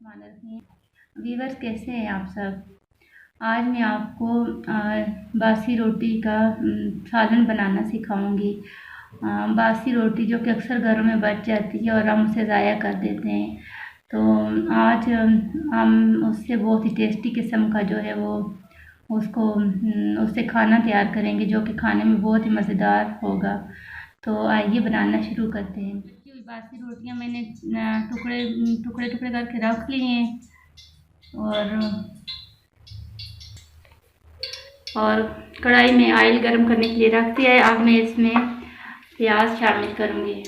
Viewers, कैसे हैं आप सब। आज मैं आपको बासी रोटी का सालन बनाना सिखाऊंगी। बासी रोटी जो कि अक्सर घरों में बच जाती है और हम उसे ज़ाया कर देते हैं, तो आज हम उससे बहुत ही टेस्टी किस्म का जो है वो उससे खाना तैयार करेंगे जो कि खाने में बहुत ही मज़ेदार होगा। तो आइए बनाना शुरू करते हैं। बासी रोटियां मैंने टुकड़े टुकड़े टुकड़े करके रख लिए हैं और कढ़ाई में ऑयल गरम करने के लिए रख दिया है। अब मैं इसमें प्याज शामिल करूँगी।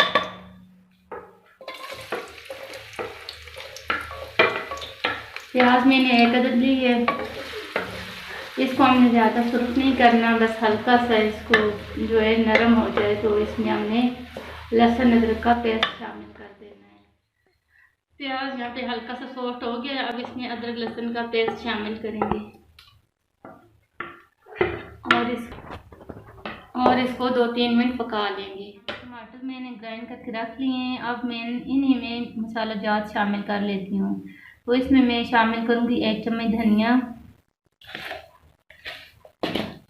प्याज मैंने एक अदद ली है। इसको हमने ज़्यादा सुर्ख नहीं करना, बस हल्का सा इसको जो है नरम हो जाए तो इसमें हमने लहसुन अदरक का पेस्ट शामिल कर देना है। प्याज यहाँ पे हल्का सा सॉफ्ट हो गया। अब इसमें अदरक लहसुन का पेस्ट शामिल करेंगे और इसको 2-3 मिनट पका लेंगे। टमाटर मैंने ग्राइंड करके रख लिए हैं। अब मैं इन्हीं में मसाला जात शामिल कर लेती हूँ। तो इसमें मैं शामिल करूँगी 1 चम्मच धनिया।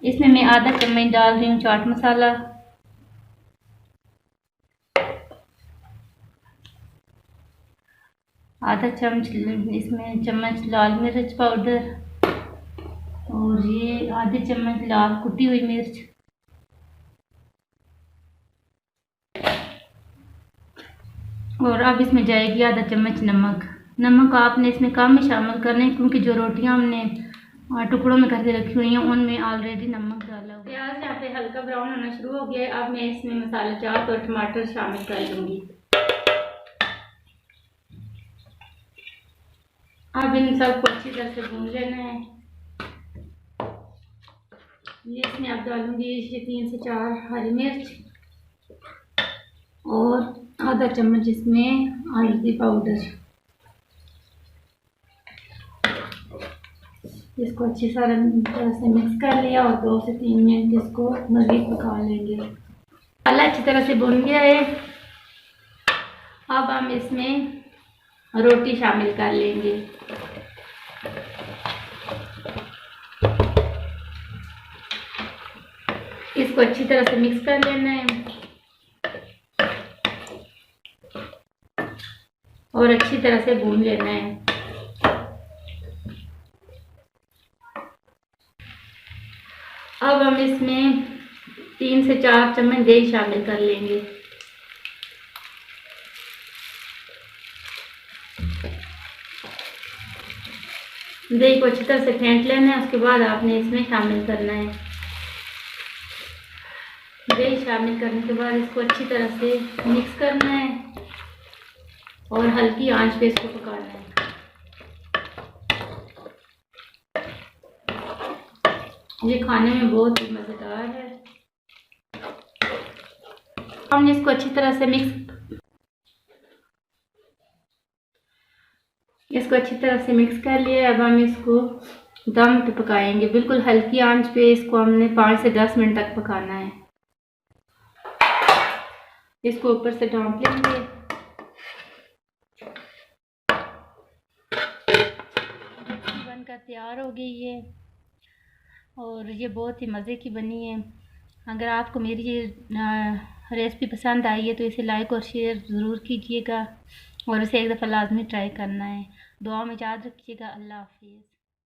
इसमें मैं आधा चम्मच डाल रही हूँ चाट मसाला, आधा चम्मच लाल मिर्च पाउडर और ये आधे चम्मच लाल कुटी हुई मिर्च और अब इसमें जाएगी आधा चम्मच नमक। नमक आपने इसमें कम ही शामिल करना है क्योंकि जो रोटियां हमने टुकड़ों में करके रखी हुई हैं उनमें ऑलरेडी नमक डाला हुआ है। प्याज यहाँ पे हल्का ब्राउन होना शुरू हो गया है। अब मैं इसमें मसाला जात और टमाटर शामिल कर लूँगी। अब इन सबको अच्छी तरह से भून लेना है। ये इसमें अब डालूंगी 3 से 4 हरी मिर्च और आधा चम्मच इसमें हल्दी पाउडर। इसको अच्छी तरह से मिक्स कर लिया और 2 से 3 मिनट इसको मज़ीद पका लेंगे। मसाला अच्छी तरह से भुन गया है। अब हम इसमें रोटी शामिल कर लेंगे। इसको अच्छी तरह से मिक्स कर लेना है और अच्छी तरह से भून लेना है। अब हम इसमें 3 से 4 चम्मच दही शामिल कर लेंगे। दही को अच्छी तरह से फेंट लेना है। उसके बाद आपने इसमें शामिल करना है। दही शामिल करने के बाद इसको अच्छी तरह से मिक्स करना है और हल्की आंच पे इसको पकाना है। ये खाने में बहुत ही मज़ेदार है। हमने इसको अच्छी तरह से मिक्स कर लिया। अब हम इसको दम पे पकाएंगे। बिल्कुल हल्की आंच पे इसको हमने 5 से 10 मिनट तक पकाना है। इसको ऊपर से ढाँप लेंगे। बनकर तैयार हो गई है और ये बहुत ही मज़े की बनी है। अगर आपको मेरी ये रेसिपी पसंद आई है तो इसे लाइक और शेयर ज़रूर कीजिएगा और इसे एक दफ़ा लाजमी ट्राई करना है। दुआ में याद रखिएगा। अल्लाह हाफिज़।